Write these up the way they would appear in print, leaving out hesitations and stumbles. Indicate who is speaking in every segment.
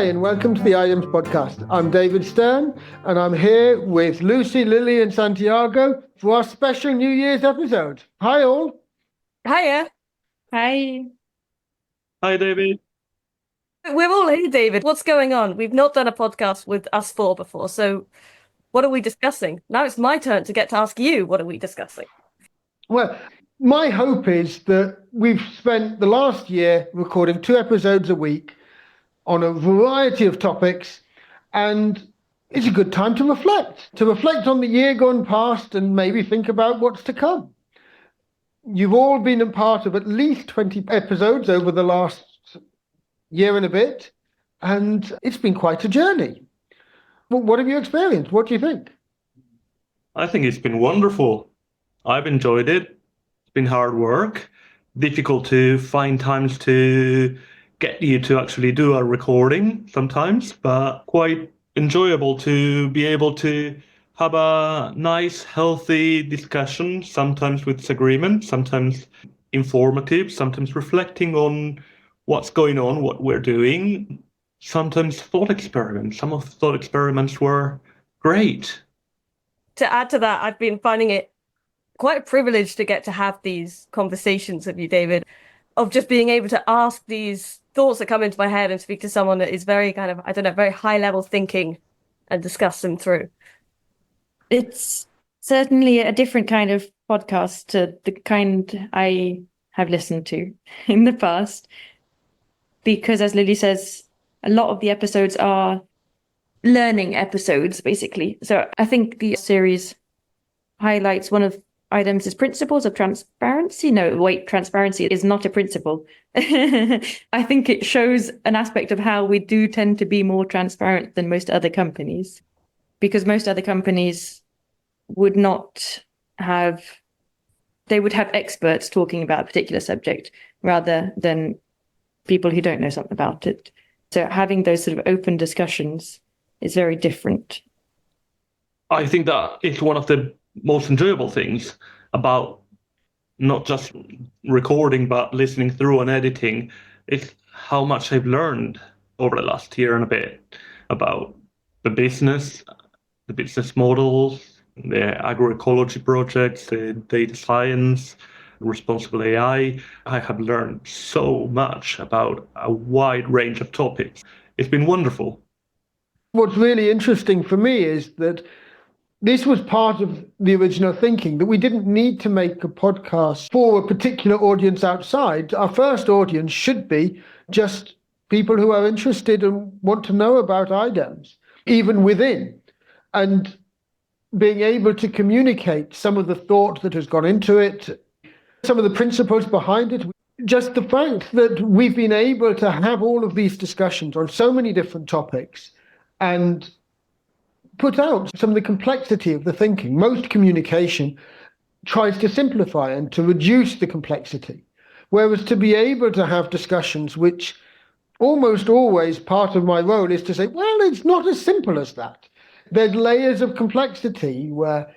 Speaker 1: and welcome to the IDEMS podcast. I'm David Stern, and I'm here with Lucie, Lily, and Santiago for our special New Year's episode. Hi, all.
Speaker 2: Hiya.
Speaker 3: Hi.
Speaker 4: Hi, David.
Speaker 2: We're all here, David. What's going on? We've not done a podcast with us four before, so what are we discussing? Now it's my turn to get to ask you, what are we discussing?
Speaker 1: Well, my hope is that we've spent the last year recording 2 episodes a week on a variety of topics, and it's a good time to reflect on the year gone past and maybe think about what's to come. You've all been a part of at least 20 episodes over the last year and a bit, and it's been quite a journey. Well, what have you experienced? What do you think?
Speaker 4: I think it's been wonderful. I've enjoyed it. It's been hard work, difficult to find times to get you to actually do a recording sometimes, but quite enjoyable to be able to have a nice, healthy discussion, sometimes with disagreement, sometimes informative, sometimes reflecting on what's going on, what we're doing, sometimes thought experiments. Some of the thought experiments were great.
Speaker 2: To add to that, I've been finding it quite a privilege to get to have these conversations with you, David, of just being able to ask these thoughts that come into my head and speak to someone that is very kind of, very high level thinking and discuss them through.
Speaker 3: It's certainly a different kind of podcast to the kind I have listened to in the past, because as Lily says, a lot of the episodes are learning episodes, basically. So I think the series highlights one of IDEMS' principles of transparency. No, wait, transparency is not a principle. I think it shows an aspect of how we do tend to be more transparent than most other companies, because most other companies would not have, they would have experts talking about a particular subject rather than people who don't know something about it. So having those sort of open discussions is very different.
Speaker 4: I think that it's one of the most enjoyable things about not just recording, but listening through and editing, is how much I've learned over the last year and a bit about the business models, the agroecology projects, the data science, responsible AI. I have learned so much about a wide range of topics. It's been wonderful.
Speaker 1: What's really interesting for me is that this was part of the original thinking, that we didn't need to make a podcast for a particular audience outside. Our first audience should be just people who are interested and want to know about IDEMS, even within. And being able to communicate some of the thought that has gone into it, some of the principles behind it. Just the fact that we've been able to have all of these discussions on so many different topics and put out some of the complexity of the thinking. Most communication tries to simplify and to reduce the complexity, whereas to be able to have discussions, which almost always part of my role is to say, well, it's not as simple as that. There's layers of complexity where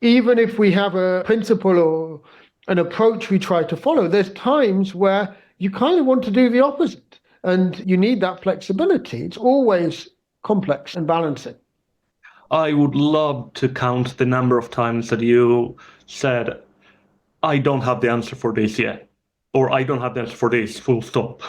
Speaker 1: even if we have a principle or an approach we try to follow, there's times where you kind of want to do the opposite, and you need that flexibility. It's always complex and balancing.
Speaker 4: I would love to count the number of times that you said, I don't have the answer for this yet, or I don't have the answer for this, full stop.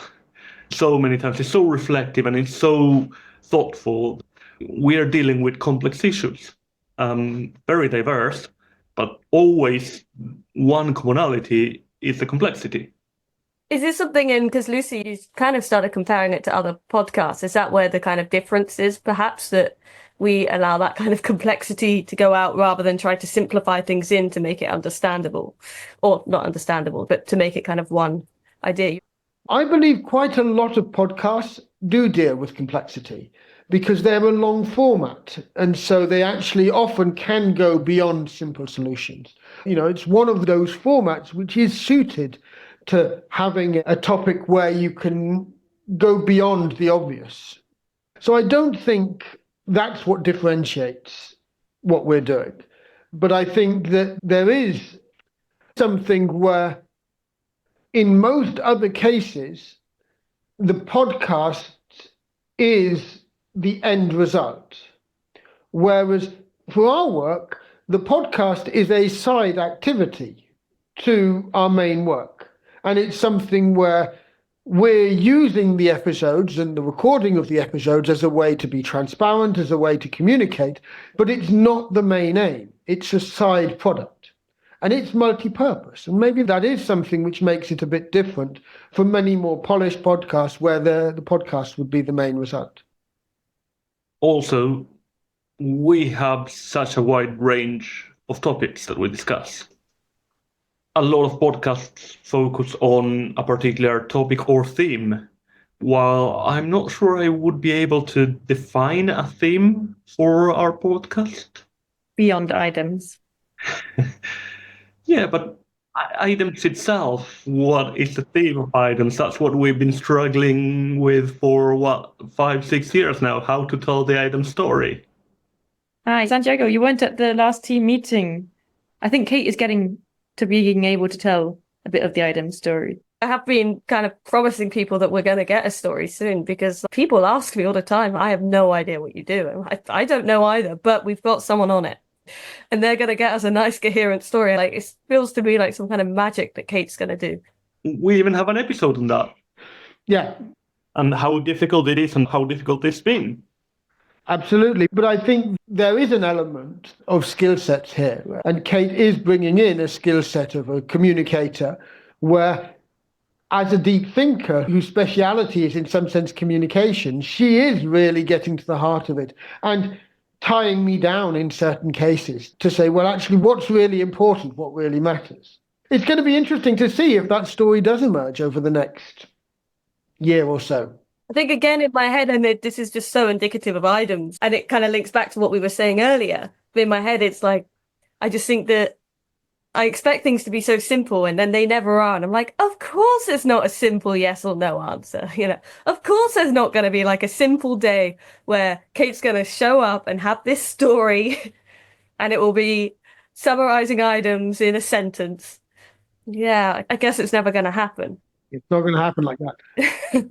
Speaker 4: So many times. It's so reflective and it's so thoughtful. We are dealing with complex issues, very diverse, but always one commonality is the complexity.
Speaker 2: Is this something because Lucie, you kind of started comparing it to other podcasts. Is that where the kind of difference is, perhaps, that we allow that kind of complexity to go out rather than try to simplify things in to make it understandable, or not understandable, but to make it kind of one idea?
Speaker 1: I believe quite a lot of podcasts do deal with complexity because they're a long format. And so they actually often can go beyond simple solutions. It's one of those formats which is suited to having a topic where you can go beyond the obvious. So I don't think that's what differentiates what we're doing. But I think that there is something where, in most other cases, the podcast is the end result. Whereas for our work, the podcast is a side activity to our main work. And it's something where we're using the episodes and the recording of the episodes as a way to be transparent, as a way to communicate, but it's not the main aim. It's a side product. And it's multi-purpose. And maybe that is something which makes it a bit different from many more polished podcasts where the podcast would be the main result.
Speaker 4: Also, we have such a wide range of topics that we discuss. A lot of podcasts focus on a particular topic or theme, while I'm not sure I would be able to define a theme for our podcast.
Speaker 3: Beyond IDEMS.
Speaker 4: Yeah, but IDEMS itself, what is the theme of IDEMS? That's what we've been struggling with for, 5-6 years now, how to tell the IDEMS story.
Speaker 3: Hi, Santiago, you weren't at the last team meeting. I think Kate is getting to being able to tell a bit of the IDEMS story.
Speaker 2: I have been kind of promising people that we're going to get a story soon because people ask me all the time, I have no idea what you do. I don't know either, but we've got someone on it. And they're going to get us a nice, coherent story. Like, it feels to me like some kind of magic that Kate's going to do.
Speaker 4: We even have an episode on that.
Speaker 1: Yeah.
Speaker 4: And how difficult it is and how difficult it's been.
Speaker 1: Absolutely. But I think there is an element of skill sets here. And Kate is bringing in a skill set of a communicator where, as a deep thinker whose speciality is in some sense communication, she is really getting to the heart of it and tying me down in certain cases to say, well, actually, what's really important, what really matters. It's going to be interesting to see if that story does emerge over the next year or so.
Speaker 2: I think, again, in my head, and this is just so indicative of IDEMS, and it kind of links back to what we were saying earlier. But in my head, it's like, I just think that I expect things to be so simple, and then they never are. And I'm like, of course it's not a simple yes or no answer. Of course there's not going to be like a simple day where Kate's going to show up and have this story, and it will be summarizing IDEMS in a sentence. Yeah, I guess it's never going to happen.
Speaker 1: It's not going to happen like that.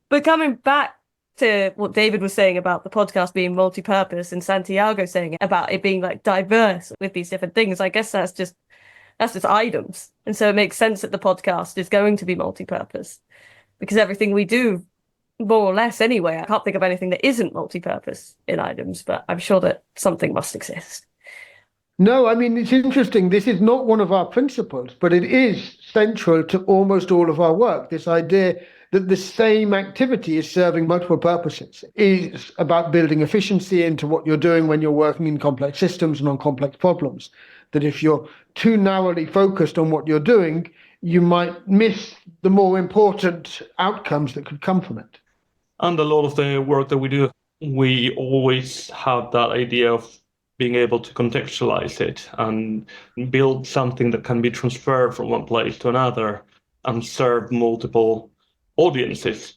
Speaker 2: But coming back to what David was saying about the podcast being multi-purpose and Santiago saying about it being like diverse with these different things, I guess that's just IDEMS. And so it makes sense that the podcast is going to be multi-purpose because everything we do, more or less anyway, I can't think of anything that isn't multi-purpose in IDEMS, but I'm sure that something must exist.
Speaker 1: No, I mean, it's interesting. This is not one of our principles, but it is central to almost all of our work. This idea that the same activity is serving multiple purposes is about building efficiency into what you're doing when you're working in complex systems and on complex problems. That if you're too narrowly focused on what you're doing, you might miss the more important outcomes that could come from it.
Speaker 4: And a lot of the work that we do, we always have that idea of being able to contextualize it and build something that can be transferred from one place to another and serve multiple audiences.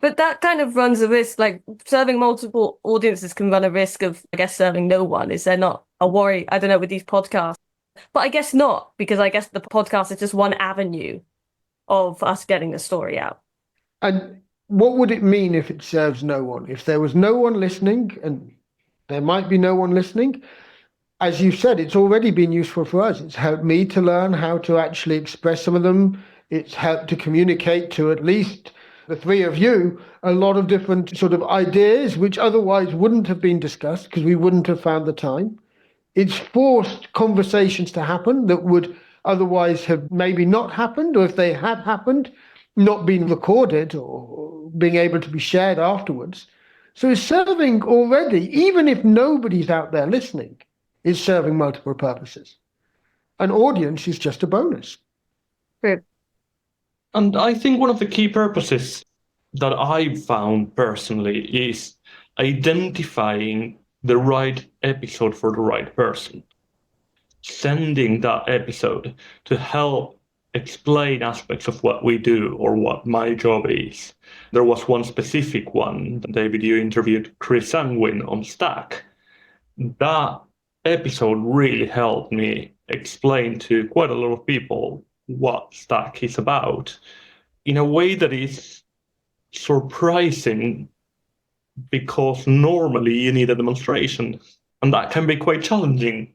Speaker 2: But that kind of runs a risk, like serving multiple audiences can run a risk of, I guess, serving no one. Is there not a worry, I don't know, with these podcasts? But I guess not, because I guess the podcast is just one avenue of us getting the story out.
Speaker 1: And what would it mean if it serves no one? If there was no one listening, and there might be no one listening, as you said, it's already been useful for us. It's helped me to learn how to actually express some of them. It's helped to communicate to at least the three of you a lot of different sort of ideas which otherwise wouldn't have been discussed because we wouldn't have found the time. It's forced conversations to happen that would otherwise have maybe not happened, or if they had happened, not been recorded or being able to be shared afterwards. So it's serving already, even if nobody's out there listening, it's serving multiple purposes. An audience is just a bonus.
Speaker 2: True.
Speaker 4: And I think one of the key purposes that I've found personally is identifying the right episode for the right person. Sending that episode to help explain aspects of what we do or what my job is. There was one specific one, David, you interviewed Chris Angwin on Stack. That episode really helped me explain to quite a lot of people what Stack is about in a way that is surprising because normally you need a demonstration, and that can be quite challenging.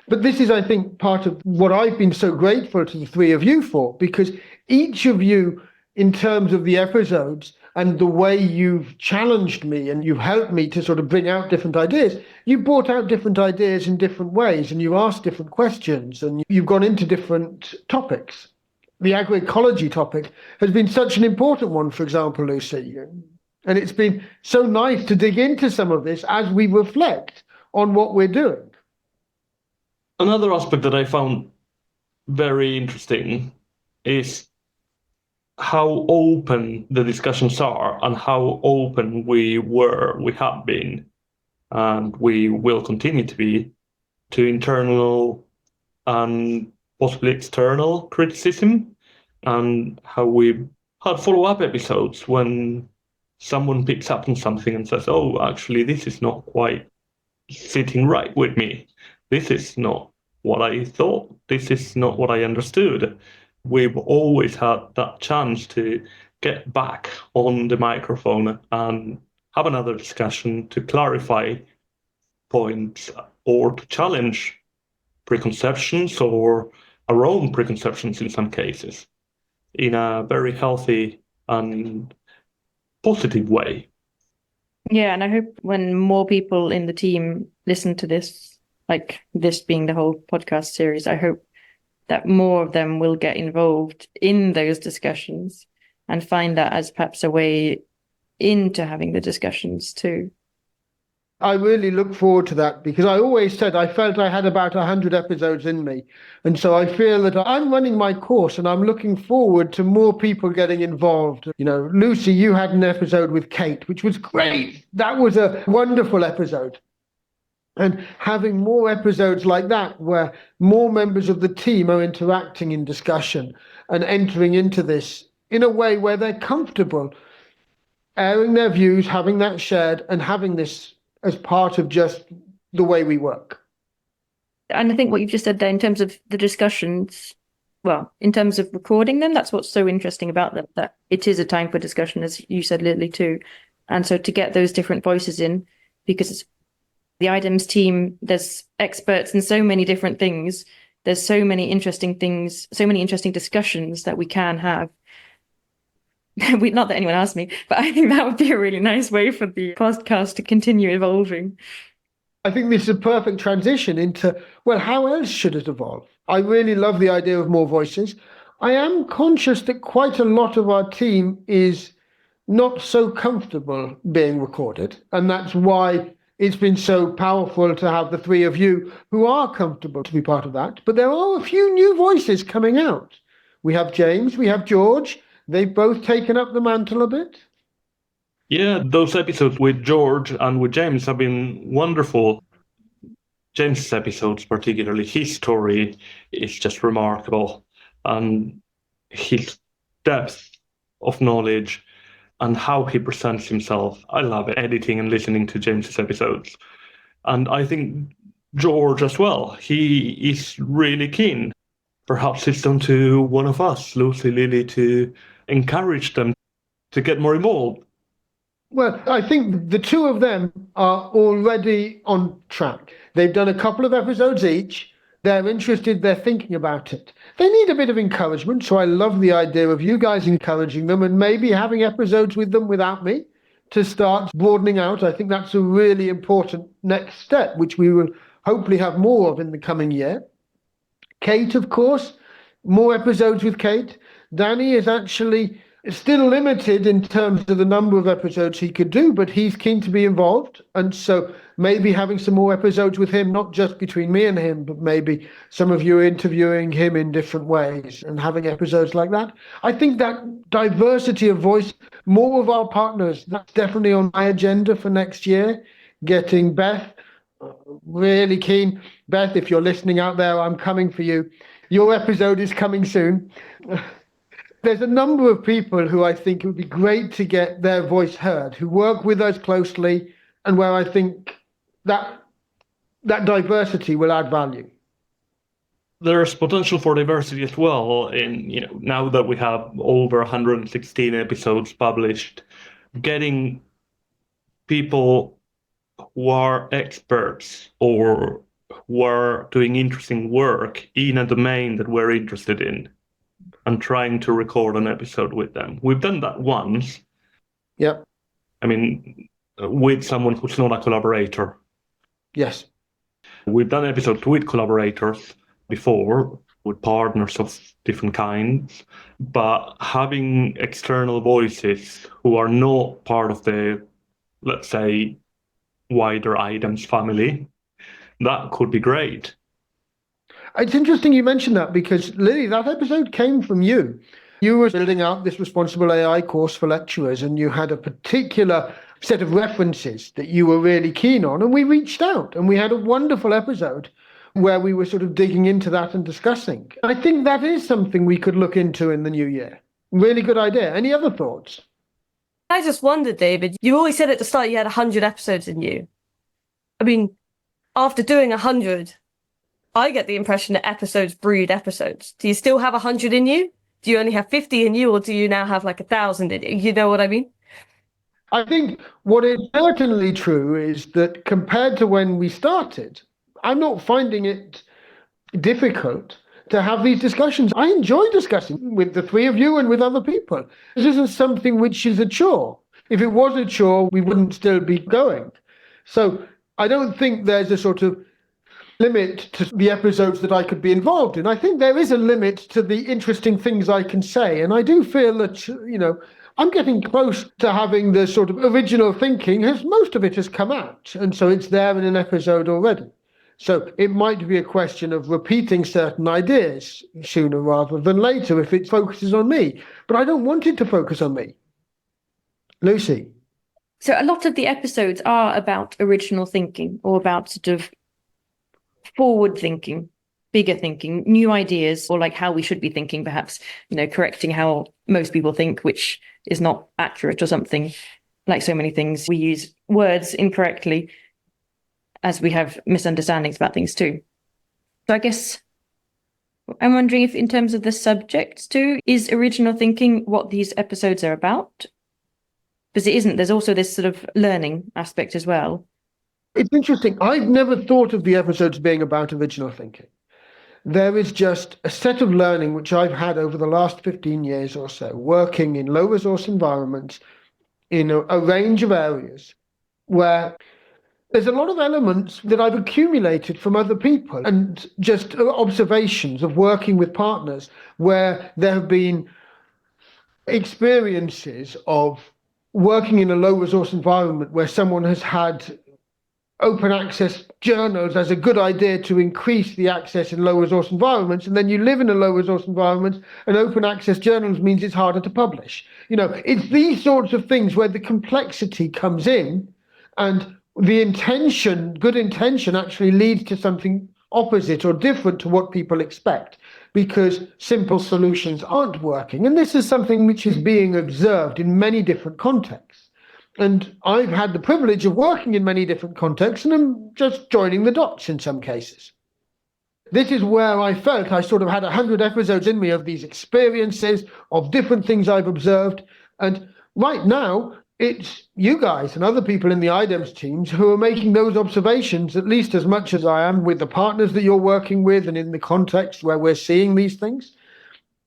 Speaker 1: But this is, I think, part of what I've been so grateful to the three of you for, because each of you, in terms of the episodes and the way you've challenged me and you've helped me to sort of bring out different ideas, you brought out different ideas in different ways, and you asked different questions, and you've gone into different topics. The agroecology topic has been such an important one, for example, Lucie. And it's been so nice to dig into some of this as we reflect on what we're doing.
Speaker 4: Another aspect that I found very interesting is how open the discussions are and how open we have been, and we will continue to be, to internal and possibly external criticism, and how we had follow-up episodes when someone picks up on something and says, oh, actually, this is not quite sitting right with me. This is not what I thought. This is not what I understood. We've always had that chance to get back on the microphone and have another discussion to clarify points or to challenge preconceptions or our own preconceptions in some cases in a very healthy and positive way.
Speaker 3: Yeah, and I hope when more people in the team listen to this, like this being the whole podcast series, I hope that more of them will get involved in those discussions and find that as perhaps a way into having the discussions too.
Speaker 1: I really look forward to that, because I always said I felt I had about 100 episodes in me. And so I feel that I'm running my course and I'm looking forward to more people getting involved. You know, Lucie, you had an episode with Kate, which was great. That was a wonderful episode. And having more episodes like that, where more members of the team are interacting in discussion and entering into this in a way where they're comfortable, airing their views, having that shared, and having this as part of just the way we work.
Speaker 3: And I think what you've just said there in terms of the discussions, well, in terms of recording them, that's what's so interesting about them, that it is a time for discussion, as you said, Lily, too. And so to get those different voices in, because the IDEMS team, there's experts in so many different things. There's so many interesting things, so many interesting discussions that we can have. Not that anyone asked me, but I think that would be a really nice way for the podcast to continue evolving.
Speaker 1: I think this is a perfect transition into, well, how else should it evolve? I really love the idea of more voices. I am conscious that quite a lot of our team is not so comfortable being recorded, and that's why it's been so powerful to have the three of you who are comfortable to be part of that. But there are a few new voices coming out. We have James, we have George. They've both taken up the mantle a bit.
Speaker 4: Yeah, those episodes with George and with James have been wonderful. James's episodes, particularly, his story is just remarkable. And his depth of knowledge and how he presents himself. I love editing and listening to James's episodes. And I think George as well, he is really keen. Perhaps it's down to one of us, Lucie, Lily, to encourage them to get more involved.
Speaker 1: Well, I think the two of them are already on track. They've done a couple of episodes each. They're interested, they're thinking about it. They need a bit of encouragement, so I love the idea of you guys encouraging them and maybe having episodes with them without me to start broadening out. I think that's a really important next step, which we will hopefully have more of in the coming year. Kate, of course, more episodes with Kate. Danny is actually still limited in terms of the number of episodes he could do, but he's keen to be involved. And so maybe having some more episodes with him, not just between me and him, but maybe some of you interviewing him in different ways and having episodes like that. I think that diversity of voice, more of our partners, that's definitely on my agenda for next year. Getting Beth, really keen. Beth, if you're listening out there, I'm coming for you. Your episode is coming soon. There's a number of people who I think it would be great to get their voice heard, who work with us closely, and where I think that diversity will add value.
Speaker 4: There's potential for diversity as well now that we have over 116 episodes published, getting people who are experts or who are doing interesting work in a domain that we're interested in and trying to record an episode with them. We've done that once.
Speaker 1: Yep.
Speaker 4: I mean, with someone who's not a collaborator.
Speaker 1: Yes.
Speaker 4: We've done episodes with collaborators before, with partners of different kinds, but having external voices who are not part of the, let's say, wider IDEMS family, that could be great.
Speaker 1: It's interesting you mentioned that, because Lily, that episode came from you. You were building out this responsible AI course for lecturers, and you had a particular set of references that you were really keen on, and we reached out and we had a wonderful episode where we were sort of digging into that and discussing. I think that is something we could look into in the new year. Really good idea. Any other thoughts?
Speaker 2: I just wondered, David, you always said at the start you had 100 episodes in you. I mean, after doing 100, I get the impression that episodes breed episodes. Do you still have 100 in you? Do you only have 50 in you, or do you now have like 1,000 in you? You know what I mean?
Speaker 1: I think what is certainly true is that compared to when we started, I'm not finding it difficult to have these discussions. I enjoy discussing with the three of you and with other people. This isn't something which is a chore. If it was a chore, we wouldn't still be going. So I don't think there's a sort of limit to the episodes that I could be involved in. I think there is a limit to the interesting things I can say. And I do feel that, I'm getting close to having the sort of original thinking, as most of it has come out. And so it's there in an episode already. So it might be a question of repeating certain ideas sooner rather than later if it focuses on me. But I don't want it to focus on me. Lucie?
Speaker 3: So a lot of the episodes are about original thinking, or about sort of forward thinking, bigger thinking, new ideas, or like how we should be thinking, perhaps, correcting how most people think, which is not accurate or something. Like so many things, we use words incorrectly, as we have misunderstandings about things too. So I guess I'm wondering if, in terms of the subjects too, is original thinking what these episodes are about? Because it isn't. There's also this sort of learning aspect as well.
Speaker 1: It's interesting. I've never thought of the episodes being about original thinking. There is just a set of learning which I've had over the last 15 years or so, working in low resource environments in a range of areas, where there's a lot of elements that I've accumulated from other people and just observations of working with partners where there have been experiences of working in a low resource environment where someone has had open access journals as a good idea to increase the access in low resource environments, and then you live in a low resource environment and open access journals means it's harder to publish. It's these sorts of things where the complexity comes in, and the intention, good intention, actually leads to something opposite or different to what people expect, because simple solutions aren't working. And this is something which is being observed in many different contexts. And I've had the privilege of working in many different contexts, and I'm just joining the dots in some cases. This is where I felt I sort of had 100 episodes in me of these experiences, of different things I've observed. And right now, it's you guys and other people in the IDEMS teams who are making those observations at least as much as I am, with the partners that you're working with and in the context where we're seeing these things.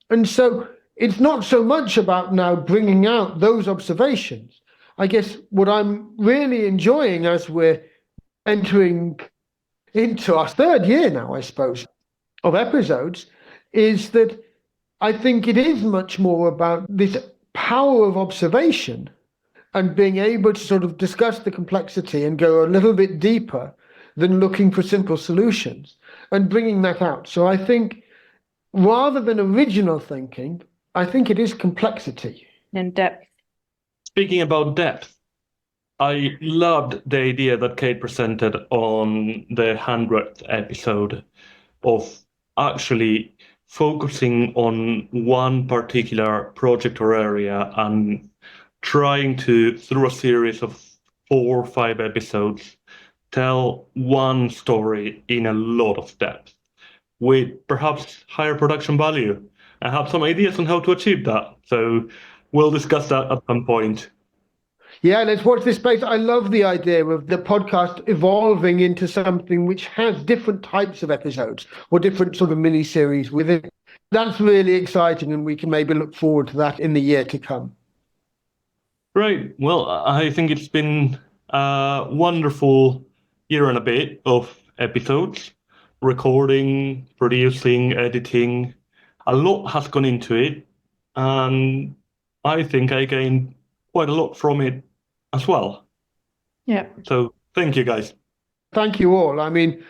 Speaker 1: And so it's not so much about now bringing out those observations. I guess what I'm really enjoying as we're entering into our third year now, I suppose, of episodes, is that I think it is much more about this power of observation and being able to sort of discuss the complexity and go a little bit deeper than looking for simple solutions and bringing that out. So I think rather than original thinking, I think it is complexity.
Speaker 3: And depth.
Speaker 4: Speaking about depth, I loved the idea that Kate presented on the 100th episode of actually focusing on one particular project or area and trying to, through a series of 4 or 5 episodes, tell one story in a lot of depth with perhaps higher production value. I have some ideas on how to achieve that, so we'll discuss that at some point.
Speaker 1: Yeah, let's watch this space. I love the idea of the podcast evolving into something which has different types of episodes or different sort of mini-series within. That's really exciting, and we can maybe look forward to that in the year to come.
Speaker 4: Great. Well, I think it's been a wonderful year and a bit of episodes, recording, producing, editing. A lot has gone into it, and I think I gained quite a lot from it as well.
Speaker 3: Yeah.
Speaker 4: So thank you, guys.
Speaker 1: Thank you all. I mean,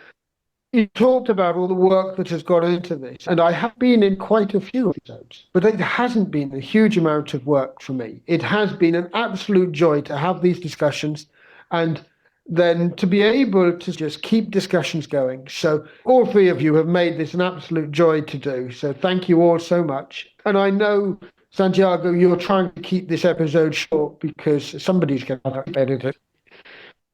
Speaker 1: you talked about all the work that has gone into this, and I have been in quite a few episodes, but it hasn't been a huge amount of work for me. It has been an absolute joy to have these discussions and then to be able to just keep discussions going. So all three of you have made this an absolute joy to do. So thank you all so much. And I know, Santiago, you're trying to keep this episode short because somebody's going to have to edit it.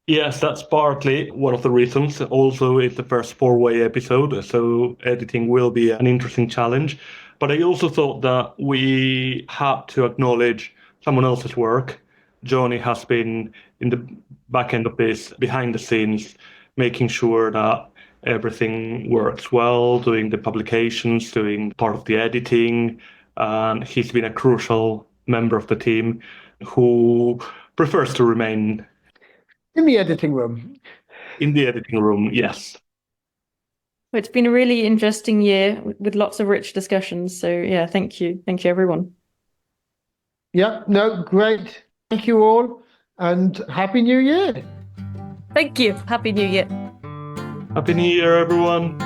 Speaker 4: Yes, that's partly one of the reasons. Also, it's the first 4-way episode, so editing will be an interesting challenge. But I also thought that we had to acknowledge someone else's work. Johnny has been in the back end of this, behind the scenes, making sure that everything works well, doing the publications, doing part of the editing. And he's been a crucial member of the team who prefers to remain
Speaker 1: In the editing room.
Speaker 4: in the editing room, yes.
Speaker 3: Well, it's been a really interesting year with lots of rich discussions. So yeah, thank you. Thank you, everyone.
Speaker 1: Yeah, no, great. Thank you all, and Happy New Year.
Speaker 2: Thank you. Happy New Year.
Speaker 4: Happy New Year, everyone.